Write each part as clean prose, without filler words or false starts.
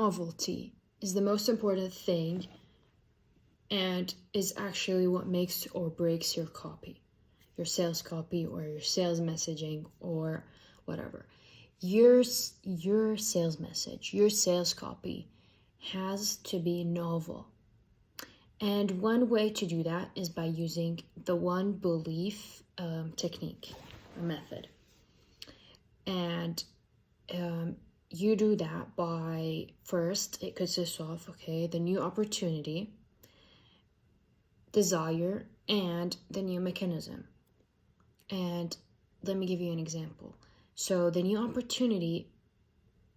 novelty is the most important thing and is actually what makes or breaks your copy, your sales copy or your sales messaging or whatever. Your sales message, your sales copy has to be novel. And one way to do that is by using the one belief technique or method. And you do that by, first, it consists of, the new opportunity, desire, and the new mechanism. And let me give you an example. So the new opportunity,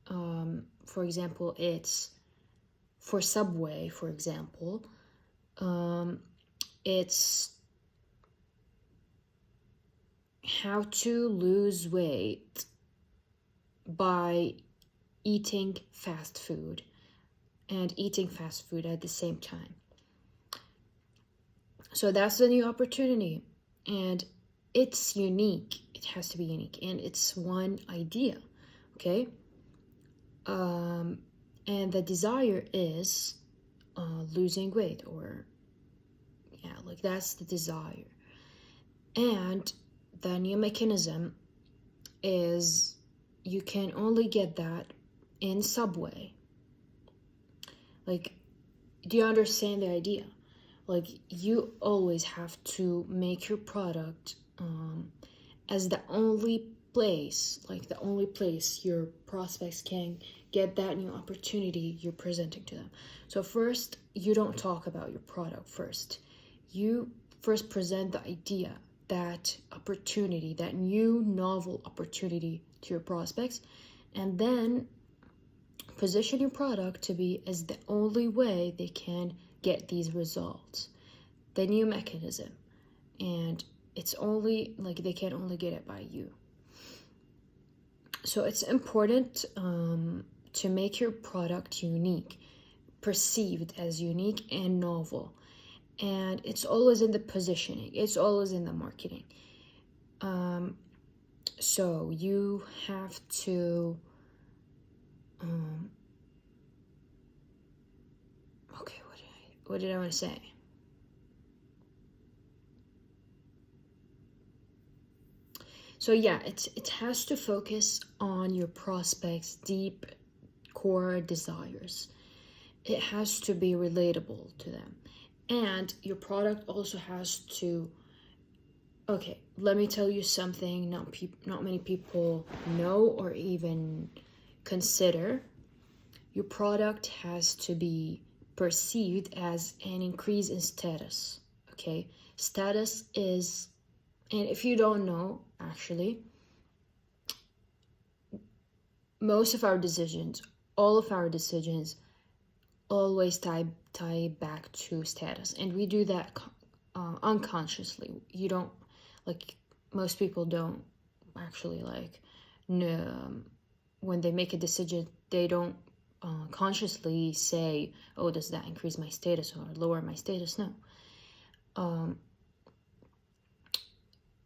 for example, it's for Subway, for example, it's how to lose weight by eating fast food and eating fast food at the same time. So that's the new opportunity, and it's unique. It has to be unique, and it's one idea, okay? And the desire is losing weight, or that's the desire. And the new mechanism is you can only get that in Subway. Do you understand the idea? You always have to make your product as the only place, your prospects can get that new opportunity you're presenting to them. So first, you don't talk about your product first. You first present the idea, that opportunity, that new novel opportunity to your prospects, and then position your product to be as the only way they can get these results, the new mechanism, and it's only they can only get it by you. So it's important to make your product unique, perceived as unique and novel, and it's always in the positioning, it's always in the marketing. So you have to what did I want to say? So it has to focus on your prospects' deep core desires. It has to be relatable to them. And your product also has to, let me tell you something not many people know or even consider. Your product has to be perceived as an increase in status, okay? Status is, and if you don't know, actually, most of our decisions, all of our decisions, always tie back to status, and we do that unconsciously. You don't, most people don't actually when they make a decision, they don't consciously say, oh, does that increase my status or lower my status? No.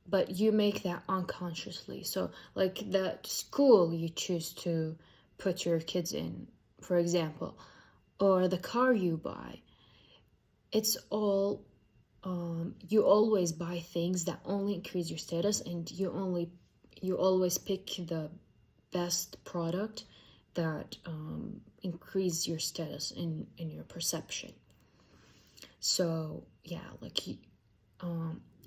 But you make that unconsciously. So the school you choose to put your kids in, for example, or the car you buy, it's all, you always buy things that only increase your status, and you always pick the best product that increase your status in your perception. So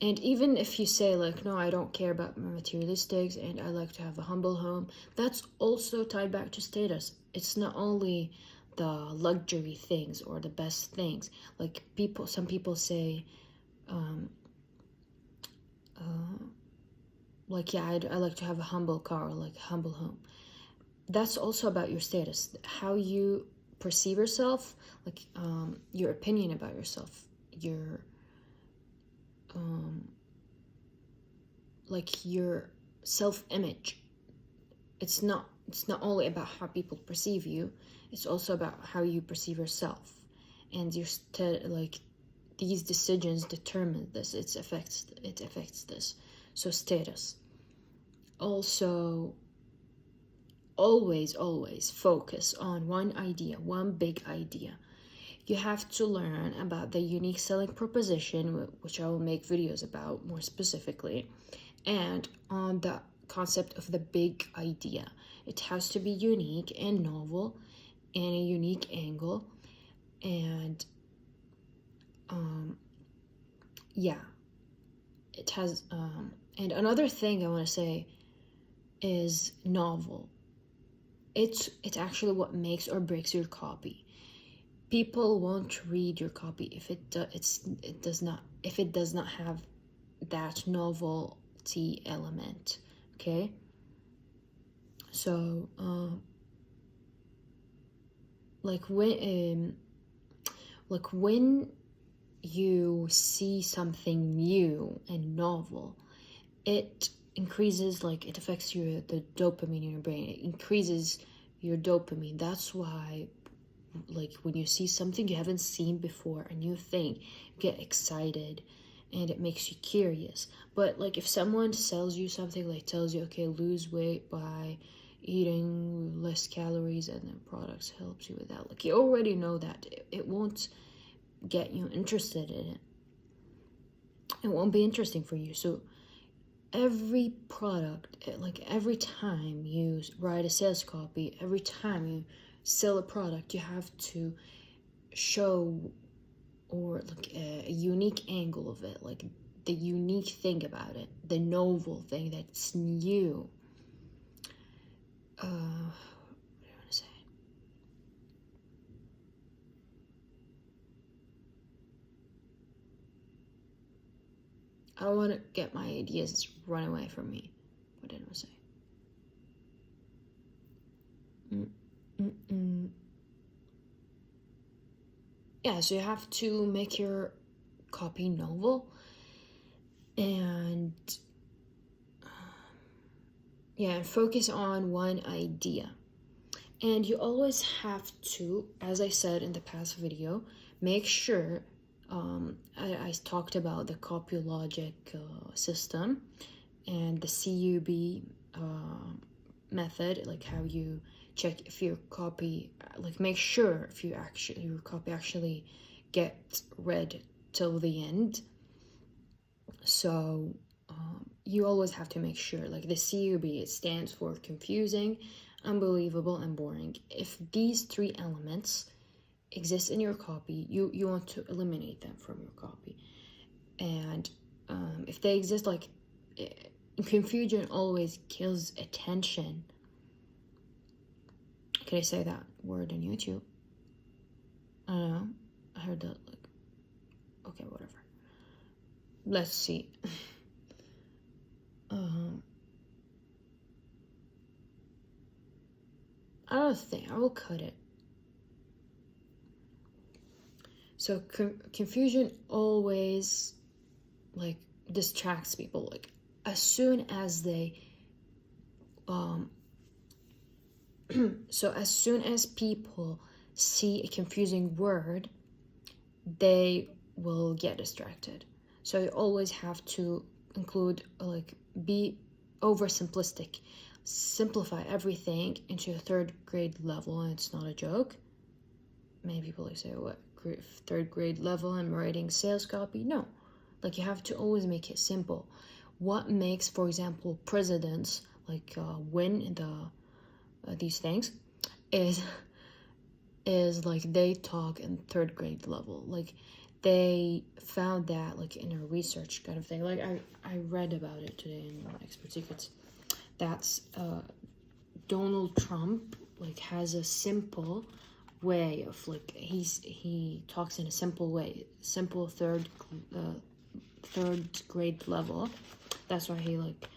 and even if you say no, I don't care about materialistics and I like to have a humble home, that's also tied back to status. It's not only the luxury things or the best things. Some people say, I like to have a humble car or a humble home. That's also about your status, how you perceive yourself, your opinion about yourself, your your self-image. It's not only about how people perceive you, it's also about how you perceive yourself, and these decisions determine this. It affects this. So status. Also always focus on one idea, one big idea. You have to learn about the unique selling proposition, which I will make videos about more specifically, and on the concept of the big idea. It has to be unique and novel and a unique angle. And yeah, it has and another thing I want to say is novel. It's actually what makes or breaks your copy. People won't read your copy if it does not have that novelty element. Okay, so like when you see something new and novel, it increases, like, it affects the dopamine in your brain. It increases your dopamine. That's why, like, when you see something you haven't seen before, a new thing, you get excited and it makes you curious. But like if someone sells you something, like tells you, okay, lose weight by eating less calories, and then products helps you with that, like you already know that it won't get you interested in it. It won't be interesting for you. So every product, like every time you write a sales copy, every time you sell a product, you have to show, or like a unique angle of it, like the unique thing about it, the novel thing that's new. What do I want to say? I don't want to get my ideas run away from me. What did I say? Yeah, so you have to make your copy novel, and and focus on one idea. And you always have to, as I said in the past video, make sure, I talked about the CopyLogic system and the CUB method, like how you check if your copy, like make sure if your copy actually gets read till the end. So you always have to make sure, like the CUB, it stands for confusing, unbelievable, and boring. If these three elements exist in your copy, you want to eliminate them from your copy. And if they exist, like confusion always kills attention. Can I say that word on YouTube? I don't know. I heard that, like, okay, whatever. Let's see. I don't think I will cut it. So confusion always, like, distracts people. Like as soon as they so as soon as people see a confusing word, they will get distracted. So you always have to include, like, be oversimplistic. Simplify everything into a third grade level, and it's not a joke. Many people like say, what, third grade level, I'm writing sales copy? No, like you have to always make it simple. What makes, for example, presidents like win these things is like they talk in third grade level. Like they found that, like in a research kind of thing. Like I read about it today in Expert Secrets. That's Donald Trump, like, has a simple way of, like, he talks in a simple way, simple third grade level. That's why he, like,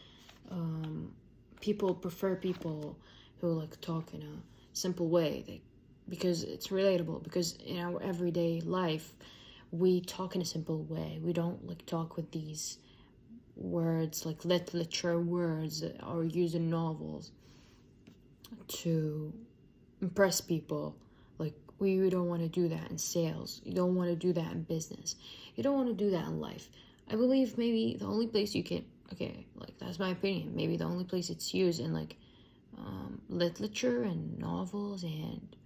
people prefer people who, like, talk in a simple way, because it's relatable. Because in our everyday life, we talk in a simple way. We don't, like, talk with these words, like literature words, or use in novels to impress people. Like we don't want to do that in sales. You don't want to do that in business. You don't want to do that in life. I believe maybe the only place you can, okay, like that's my opinion, maybe the only place it's used in, like, literature and novels, and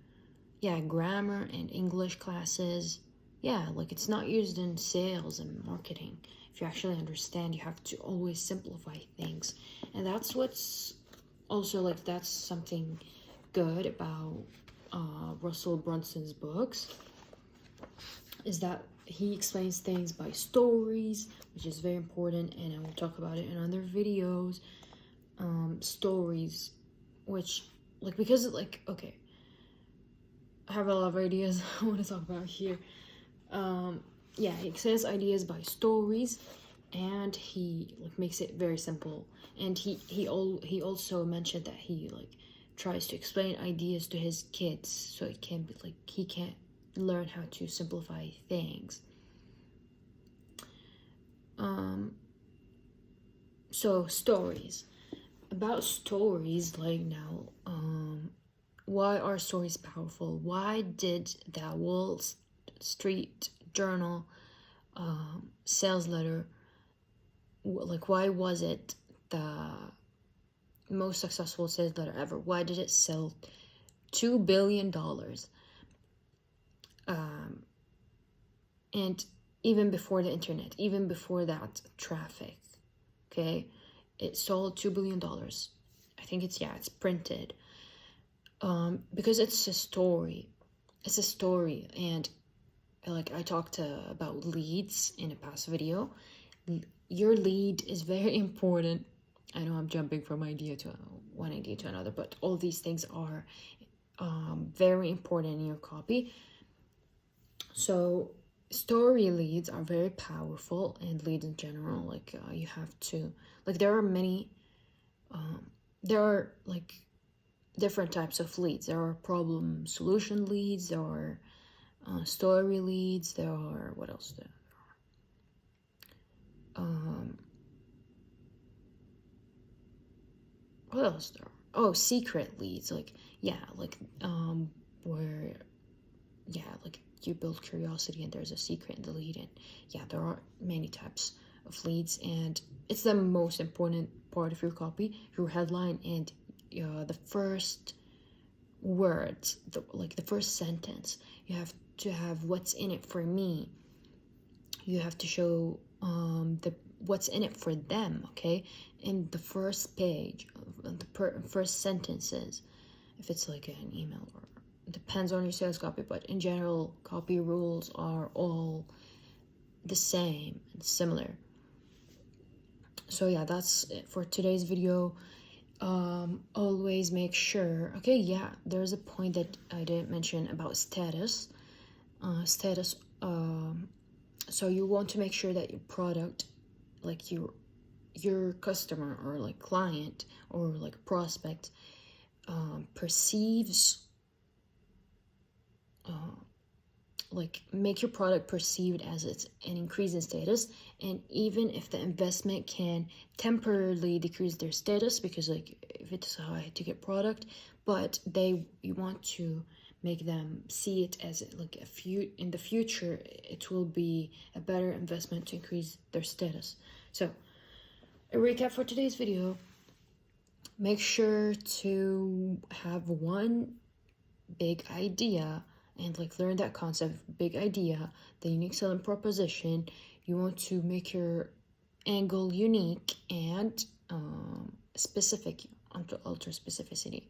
yeah, grammar and English classes. Yeah, like it's not used in sales and marketing. If you actually understand, you have to always simplify things. And that's what's also like, that's something good about Russell Brunson's books, is that he explains things by stories, which is very important, and I will talk about it in other videos. Stories, which, like, because, like, okay, I have a lot of ideas I want to talk about here. Yeah, he explains ideas by stories, and he like makes it very simple. And he also mentioned that he like tries to explain ideas to his kids, so it can be like he can learn how to simplify things. So stories. About stories, like now, why are stories powerful? Why did the Wall Street Journal sales letter, like, why was it the most successful sales letter ever? Why did it sell $2 billion? And even before the internet, even before that traffic, okay, it sold $2 billion. I think it's printed. Because it's a story. It's a story, and like I talked about leads in a past video. Your lead is very important. I know I'm jumping from one idea to another, but all these things are very important in your copy. So story leads are very powerful, and leads in general, like you have to, like, there are many, there are like different types of leads. There are problem solution leads, there are story leads, there are, what else there are? What else there are? Oh, secret leads, like, yeah, like where, yeah, like you build curiosity and there's a secret in the lead. And yeah, there are many types of leads, and it's the most important part of your copy, your headline, and the first words, the first sentence. You have to have what's in it for me. You have to show the what's in it for them, okay, in the first page, the first sentences, if it's like an email, or it depends on your sales copy, but in general, copy rules are all the same and similar. So yeah, that's it for today's video. Always make sure, okay, yeah, there's a point that I didn't mention about status. So you want to make sure that your product, like your customer or like client or like prospect, perceives, like, make your product perceived as it's an increase in status. And even if the investment can temporarily decrease their status, because like if it's a high ticket product, but you want to make them see it as like in the future it will be a better investment to increase their status. So a recap for today's video: make sure to have one big idea and like learn that concept, big idea, the unique selling proposition. You want to make your angle unique and specific, ultra specificity.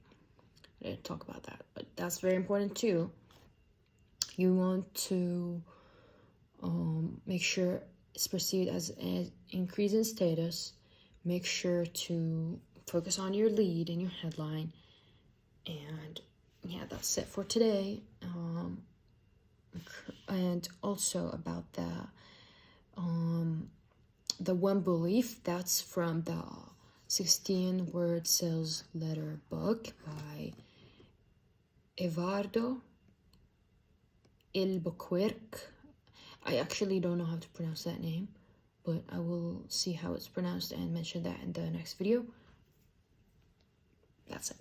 I didn't talk about that, but that's very important too. You want to make sure it's perceived as an increase in status. Make sure to focus on your lead and your headline. And yeah, that's it for today. And also about the one belief, that's from the 16-word sales letter book by Eduardo Albuquerque. I actually don't know how to pronounce that name, but I will see how it's pronounced and mention that in the next video. That's it.